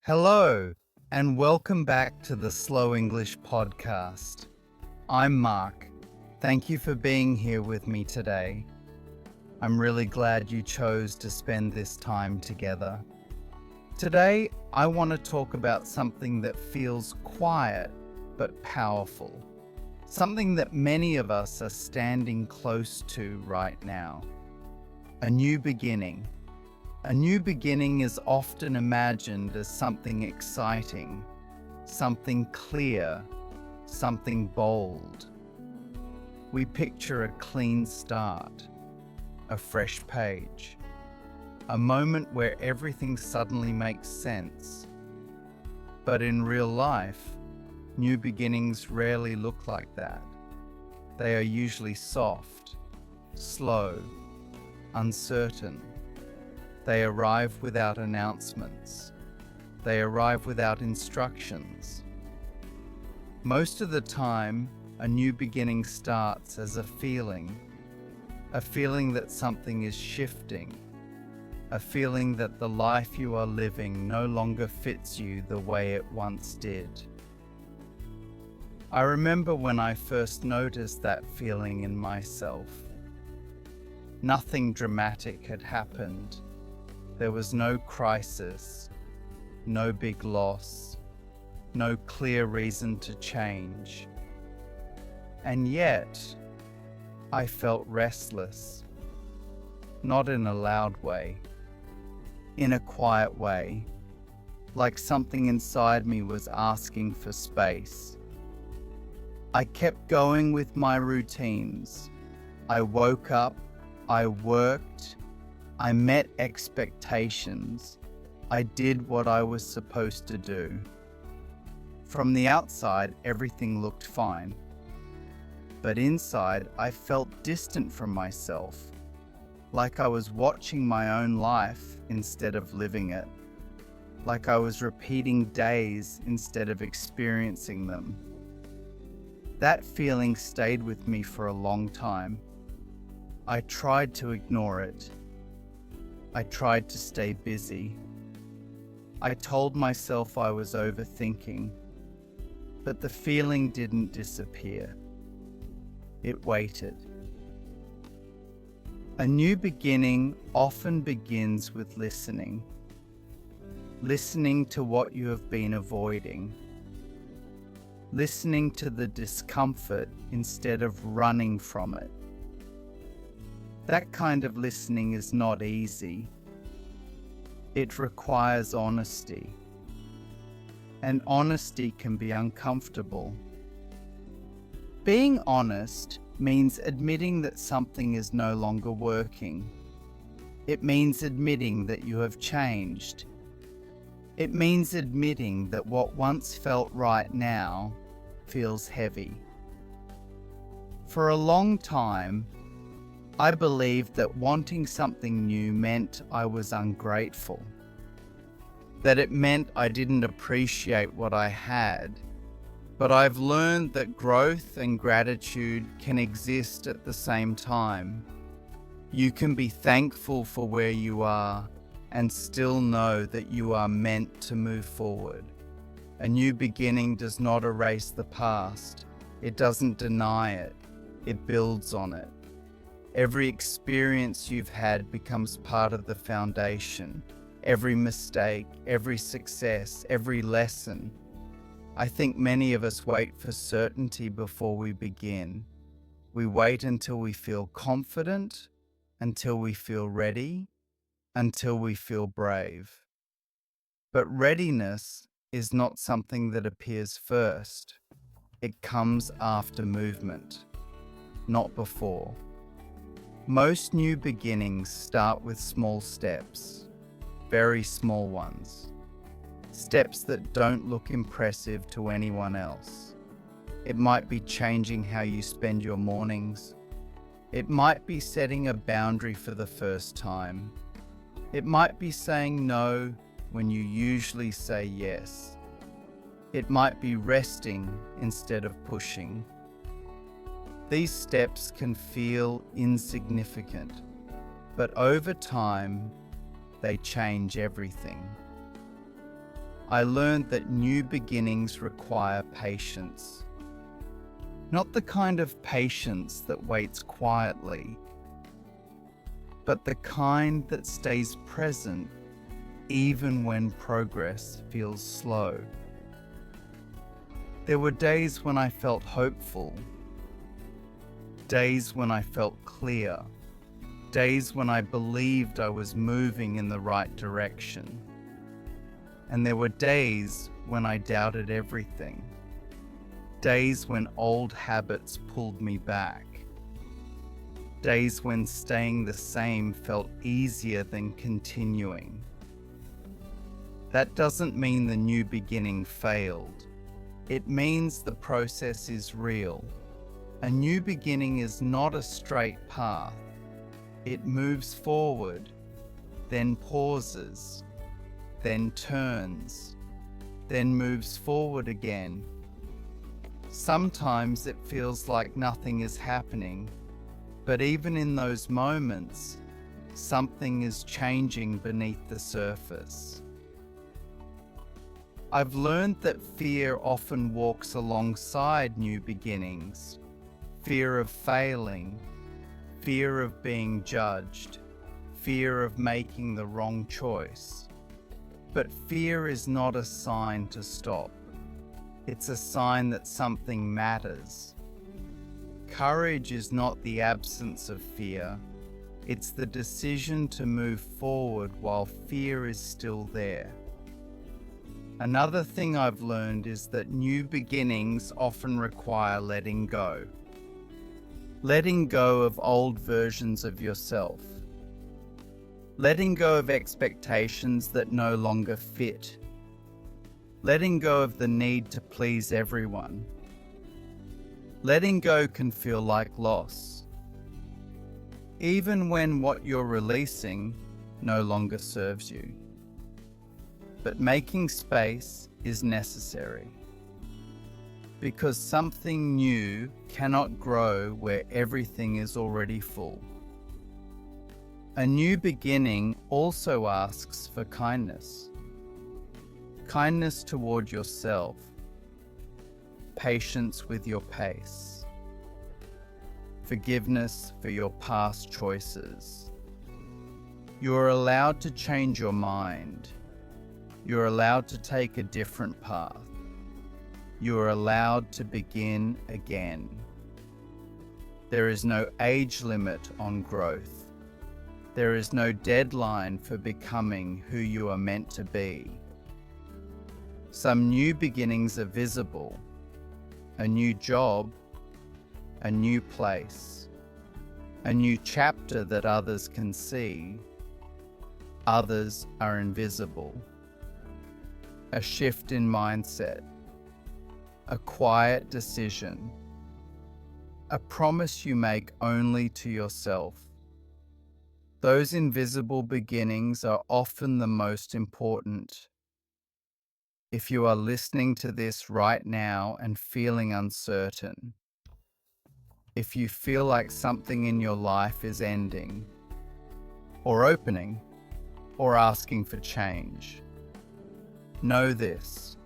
Hello, and welcome back to the Slow English podcast. I'm Mark. Thank you for being here with me today. I'm really glad you chose to spend this time together. Today, I want to talk about something that feels quiet but powerful. Something that many of us are standing close to right now. A new beginning. A new beginning is often imagined as something exciting, something clear, something bold. We picture a clean start, a fresh page, a moment where everything suddenly makes sense. But in real life, new beginnings rarely look like that. They are usually soft, slow, uncertain. They arrive without announcements. They arrive without instructions. Most of the time, a new beginning starts as a feeling that something is shifting, a feeling that the life you are living no longer fits you the way it once did. I remember when I first noticed that feeling in myself. Nothing dramatic had happened. There was no crisis, no big loss, no clear reason to change. And yet, I felt restless, not in a loud way, in a quiet way, like something inside me was asking for space. I kept going with my routines. I woke up, I worked, I met expectations. I did what I was supposed to do. From the outside, everything looked fine. But inside, I felt distant from myself, like I was watching my own life instead of living it, like I was repeating days instead of experiencing them. That feeling stayed with me for a long time. I tried to ignore it. I tried to stay busy. I told myself I was overthinking, but the feeling didn't disappear. It waited. A new beginning often begins with listening. Listening to what you have been avoiding. Listening to the discomfort instead of running from it. That kind of listening is not easy. It requires honesty. And honesty can be uncomfortable. Being honest means admitting that something is no longer working. It means admitting that you have changed. It means admitting that what once felt right now feels heavy. For a long time, I believed that wanting something new meant I was ungrateful, that it meant I didn't appreciate what I had. But I've learned that growth and gratitude can exist at the same time. You can be thankful for where you are and still know that you are meant to move forward. A new beginning does not erase the past. It doesn't deny it. It builds on it. Every experience you've had becomes part of the foundation. Every mistake, every success, every lesson. I think many of us wait for certainty before we begin. We wait until we feel confident, until we feel ready, until we feel brave. But readiness is not something that appears first. It comes after movement, not before. Most new beginnings start with small steps, very small ones. Steps that don't look impressive to anyone else. It might be changing how you spend your mornings. It might be setting a boundary for the first time. It might be saying no when you usually say yes. It might be resting instead of pushing. These steps can feel insignificant, but over time, they change everything. I learned that new beginnings require patience. Not the kind of patience that waits quietly, but the kind that stays present even when progress feels slow. There were days when I felt hopeful, days when I felt clear, days when I believed I was moving in the right direction. And there were days when I doubted everything, days when old habits pulled me back, days when staying the same felt easier than continuing. That doesn't mean the new beginning failed. It means the process is real. A new beginning is not a straight path. It moves forward, then pauses, then turns, then moves forward again. Sometimes it feels like nothing is happening, but even in those moments, something is changing beneath the surface. I've learned that fear often walks alongside new beginnings. Fear of failing, fear of being judged, fear of making the wrong choice. But fear is not a sign to stop. It's a sign that something matters. Courage is not the absence of fear. It's the decision to move forward while fear is still there. Another thing I've learned is that new beginnings often require letting go. Letting go of old versions of yourself. Letting go of expectations that no longer fit. Letting go of the need to please everyone. Letting go can feel like loss, even when what you're releasing no longer serves you. But making space is necessary, because something new cannot grow where everything is already full. A new beginning also asks for kindness. Kindness toward yourself, patience with your pace, forgiveness for your past choices. You're allowed to change your mind. You're allowed to take a different path. You're allowed to begin again. There is no age limit on growth. There is no deadline for becoming who you are meant to be. Some new beginnings are visible. A new job, a new place, a new chapter that others can see. Others are invisible. A shift in mindset, a quiet decision, a promise you make only to yourself. Those invisible beginnings are often the most important. If you are listening to this right now and feeling uncertain, if you feel like something in your life is ending, or opening, or asking for change, know this: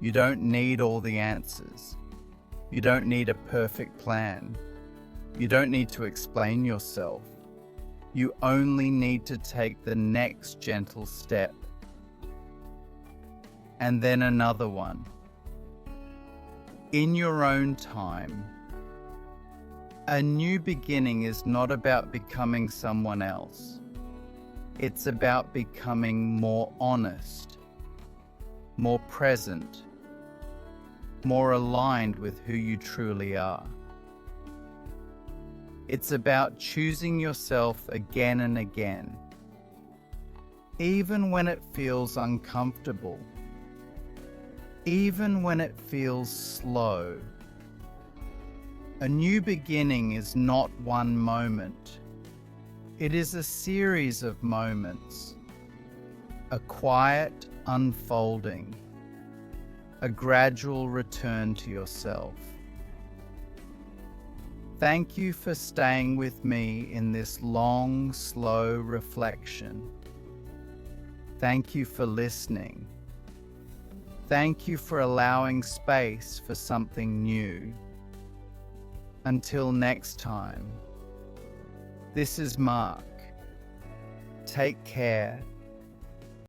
you don't need all the answers. You don't need a perfect plan. You don't need to explain yourself. You only need to take the next gentle step, and then another one, in your own time. A new beginning is not about becoming someone else. It's about becoming more honest, more present, more aligned with who you truly are. It's about choosing yourself again and again, even when it feels uncomfortable, even when it feels slow. A new beginning is not one moment. It is a series of moments, a quiet unfolding, a gradual return to yourself. Thank you for staying with me in this long, slow reflection. Thank you for listening. Thank you for allowing space for something new. Until next time, this is Mark. Take care